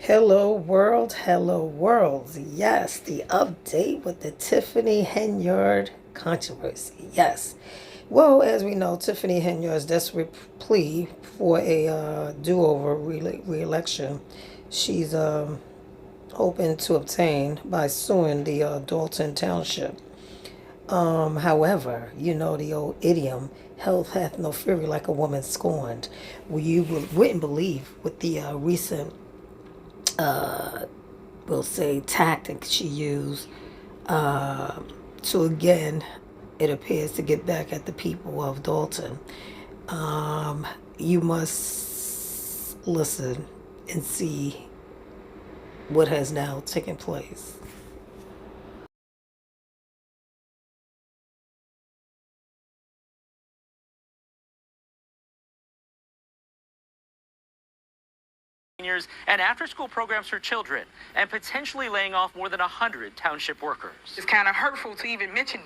Hello world, hello world. Yes, the update with the Tiffany Henyard controversy. Yes. Well, as we know, Tiffany Henyard's desperate plea for a do-over re-election. She's hoping to obtain by suing the Dalton Township. However, you know the old idiom, health hath no fury like a woman scorned. Well, you wouldn't believe with the recent we'll say, tactic she used to again, it appears to get back at the people of Dalton. You must listen and see what has now taken place. Seniors and after-school programs for children, and potentially laying off more than 100 township workers. It's kind of hurtful to even mention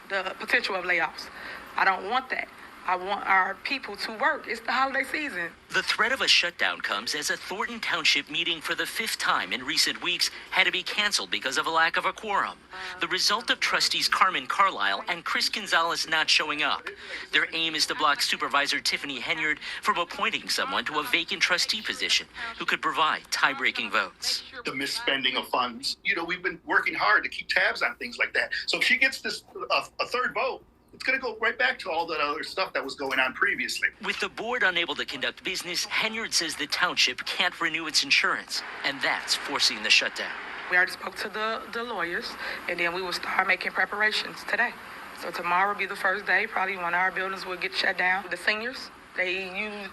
the potential of layoffs. I don't want that. I want our people to work. It's the holiday season. The threat of a shutdown comes as a Thornton Township meeting for the fifth time in recent weeks had to be canceled because of a lack of a quorum. The result of trustees Carmen Carlisle and Chris Gonzalez not showing up. Their aim is to block Supervisor Tiffany Henyard from appointing someone to a vacant trustee position who could provide tie-breaking votes. The misspending of funds. We've been working hard to keep tabs on things like that. So if she gets this a third vote, it's going to go right back to all that other stuff that was going on previously. With the board unable to conduct business, Henyard says the township can't renew its insurance, and that's forcing the shutdown. We already spoke to the lawyers, and then we will start making preparations today. So tomorrow will be the first day. Probably one of our buildings will get shut down. The seniors, they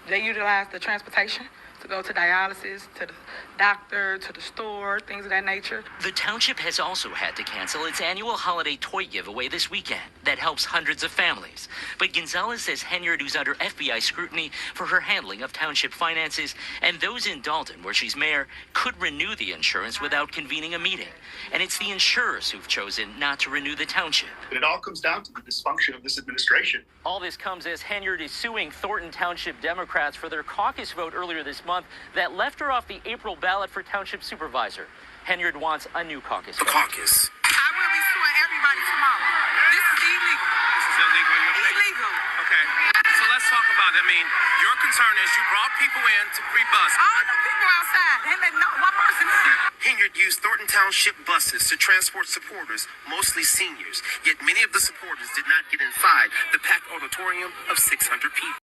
utilize the transportation to go to dialysis, to the doctor, to the store, things of that nature. The township has also had to cancel its annual holiday toy giveaway this weekend that helps hundreds of families. But Gonzalez says Henyard, who's under FBI scrutiny for her handling of township finances, and those in Dalton, where she's mayor, could renew the insurance without convening a meeting. And it's the insurers who've chosen not to renew the township. But it all comes down to the dysfunction of this administration. All this comes as Henyard is suing Thornton Township Democrats for their caucus vote earlier this month that left her off the April ballot for township supervisor. Henyard wants a new caucus vote. Caucus. I will be suing everybody tomorrow. This is illegal. This is illegal in your opinion? Illegal. Okay. So let's talk about it. I mean, your concern is you brought people in to pre-bus. All the people outside. And then no one person is here. Henyard used Thornton Township buses to transport supporters, mostly seniors. Yet many of the supporters did not get inside the packed auditorium of 600 people.